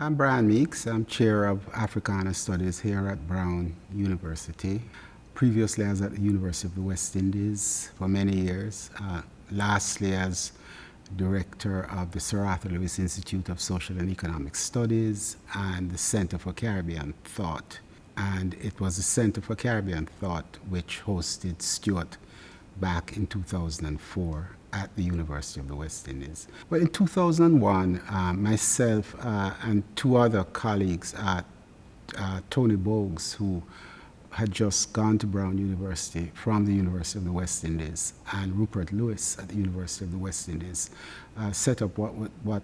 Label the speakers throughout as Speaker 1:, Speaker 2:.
Speaker 1: I'm Brian Meeks. I'm chair of Africana Studies here at Brown University. Previously, I was at the University of the West Indies for many years. Lastly, as director of the Sir Arthur Lewis Institute of Social and Economic Studies and the Center for Caribbean Thought. And it was the Center for Caribbean Thought which hosted Stuart back in 2004 at the University of the West Indies. Well, in 2001, myself and two other colleagues, Tony Bogues, who had just gone to Brown University from the University of the West Indies, and Rupert Lewis at the University of the West Indies, set up what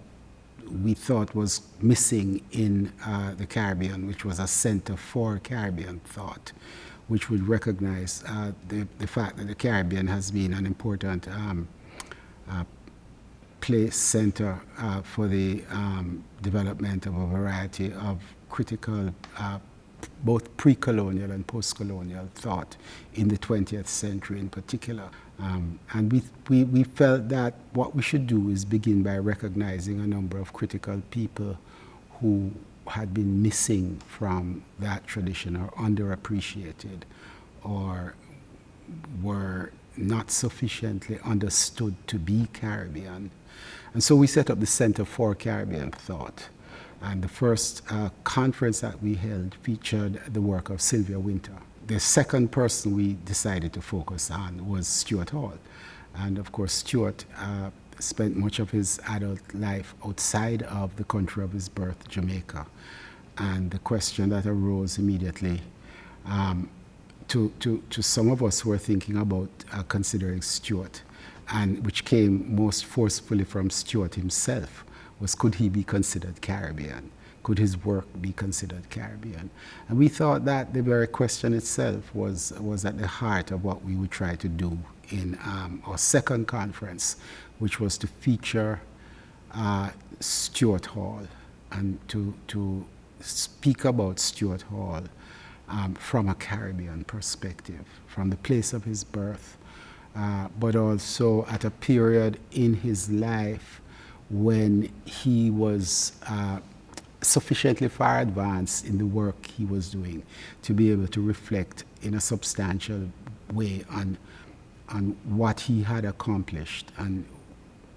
Speaker 1: we thought was missing in the Caribbean, which was a Center for Caribbean Thought, which would recognize the fact that the Caribbean has been an important place center for the development of a variety of critical, both pre-colonial and post-colonial thought in the 20th century in particular. And we felt that what we should do is begin by recognizing a number of critical people who had been missing from that tradition or underappreciated or were not sufficiently understood to be Caribbean. And so we set up the Center for Caribbean Thought. And the first conference that we held featured the work of Sylvia Wynter. The second person we decided to focus on was Stuart Hall. And of course, Stuart spent much of his adult life outside of the country of his birth, Jamaica. And the question that arose immediately to some of us who were thinking about considering Stuart, and which came most forcefully from Stuart himself, was could he be considered Caribbean? Could his work be considered Caribbean? And we thought that the very question itself was at the heart of what we would try to do in our second conference, which was to feature Stuart Hall and to speak about Stuart Hall from a Caribbean perspective, from the place of his birth, but also at a period in his life when he was sufficiently far advanced in the work he was doing to be able to reflect in a substantial way on what he had accomplished and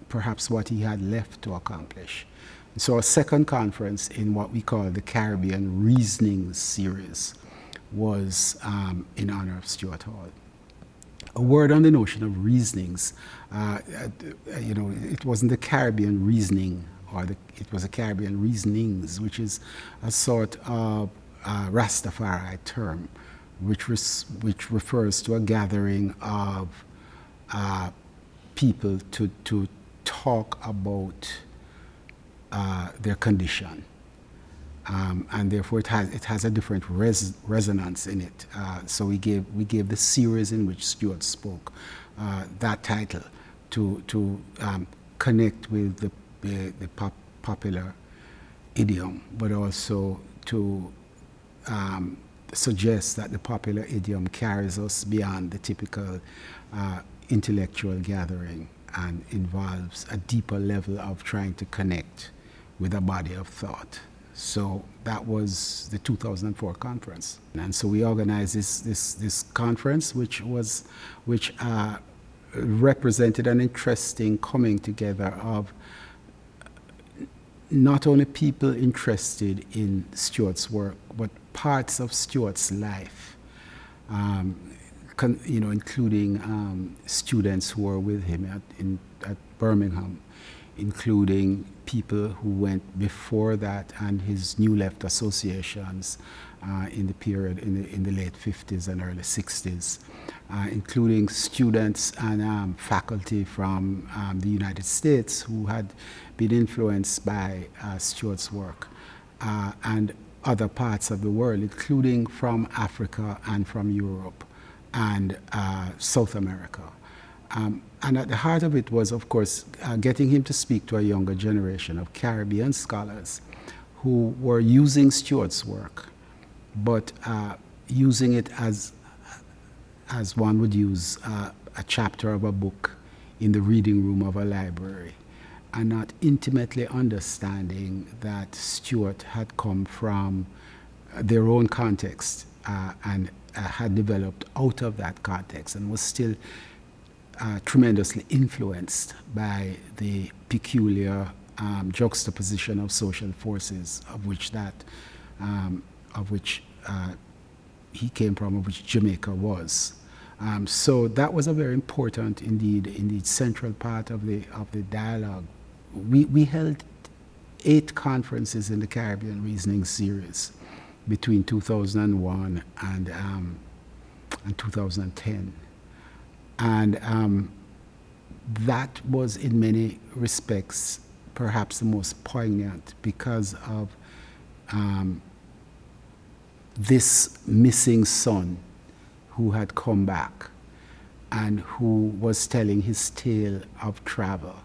Speaker 1: perhaps what he had left to accomplish. So our second conference in what we call the Caribbean Reasoning Series was in honor of Stuart Hall. A word on the notion of reasonings, it wasn't the Caribbean reasoning, it was a Caribbean reasonings, which is a sort of Rastafari term, which refers to a gathering of people to talk about their condition. And therefore it has a different resonance in it. So we gave the series in which Stuart spoke that title to connect with the popular idiom, but also to suggest that the popular idiom carries us beyond the typical intellectual gathering and involves a deeper level of trying to connect with a body of thought. So that was the 2004 conference. And so we organized this conference, which represented an interesting coming together of not only people interested in Stuart's work, but parts of Stuart's life, including students who were with him at Birmingham, including people who went before that and his New Left associations in the period in the late 50s and early 60s, including students and faculty from the United States who had been influenced by Stuart's work, and other parts of the world, including from Africa and from Europe and South America. And at the heart of it was, of course, getting him to speak to a younger generation of Caribbean scholars who were using Stuart's work, but using it as one would use a chapter of a book in the reading room of a library, and not intimately understanding that Stuart had come from their own context and had developed out of that context and was still tremendously influenced by the peculiar juxtaposition of social forces of which he came from, of which Jamaica was. So that was a very important, indeed central part of the dialogue. We held 8 conferences in the Caribbean Reasoning Series between 2001 and 2010. And that was in many respects perhaps the most poignant because of this missing son who had come back and who was telling his tale of travel.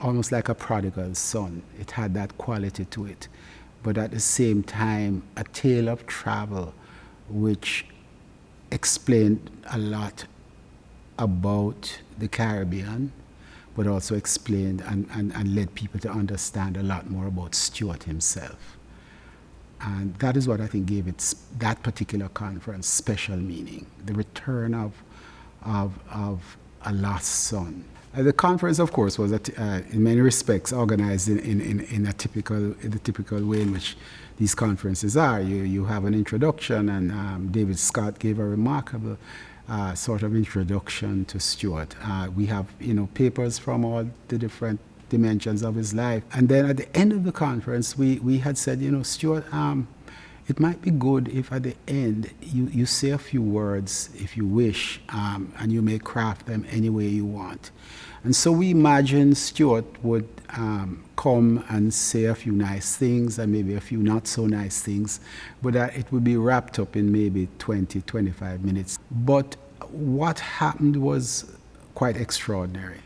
Speaker 1: Almost like a prodigal son. It had that quality to it. But at the same time, a tale of travel which explained a lot about the Caribbean, but also explained and led people to understand a lot more about Stuart himself. And that is what I think gave that particular conference special meaning, the return of a lost son. The conference, of course, was in many respects organized in the typical way in which these conferences are. You have an introduction, and David Scott gave a remarkable sort of introduction to Stuart. We have papers from all the different dimensions of his life. And then at the end of the conference, we had said, Stuart, it might be good if at the end you say a few words, if you wish, and you may craft them any way you want. And so we imagined Stuart would come and say a few nice things and maybe a few not so nice things, but that it would be wrapped up in maybe 20, 25 minutes. But what happened was quite extraordinary.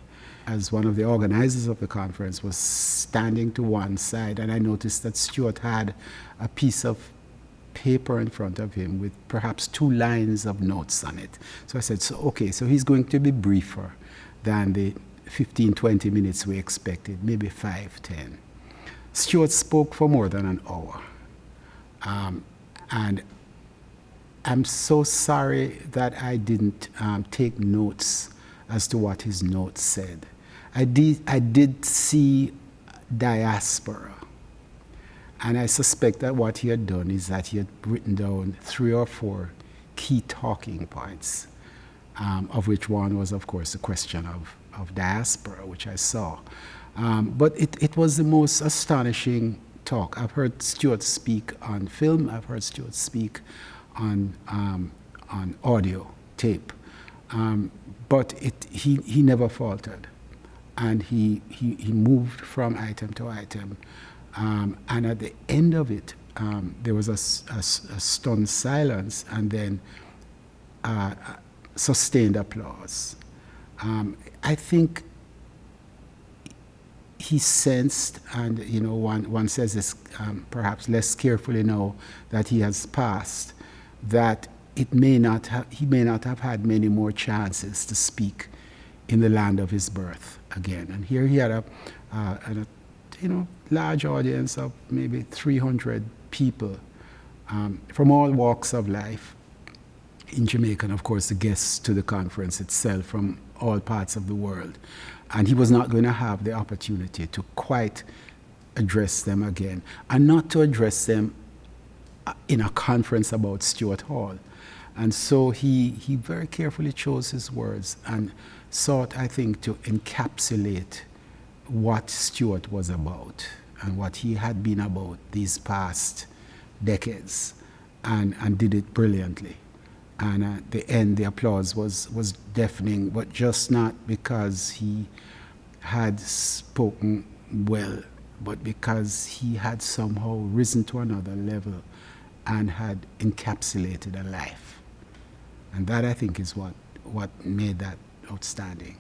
Speaker 1: As one of the organizers of the conference was standing to one side, and I noticed that Stuart had a piece of paper in front of him with perhaps 2 lines of notes on it. So I said, so he's going to be briefer than the 15, 20 minutes we expected, maybe 5, 10. Stuart spoke for more than an hour. And I'm so sorry that I didn't take notes as to what his notes said. I did see diaspora. And I suspect that what he had done is that he had written down 3 or 4 key talking points, of which one was, of course, the question of diaspora, which I saw. But it was the most astonishing talk. I've heard Stuart speak on film. I've heard Stuart speak on audio tape. But he never faltered. And he moved from item to item. And at the end of it, there was a stunned silence and then sustained applause. I think he sensed, and one says this perhaps less carefully now that he has passed, that he may not have had many more chances to speak in the land of his birth again. And here he had a large audience of maybe 300 people from all walks of life in Jamaica, and of course the guests to the conference itself from all parts of the world. And he was not going to have the opportunity to quite address them again, and not to address them in a conference about Stuart Hall. And so he very carefully chose his words and sought, I think, to encapsulate what Stuart was about and what he had been about these past decades, and did it brilliantly. And at the end, the applause was deafening, but just not because he had spoken well, but because he had somehow risen to another level and had encapsulated a life. And that, I think, is what made that outstanding.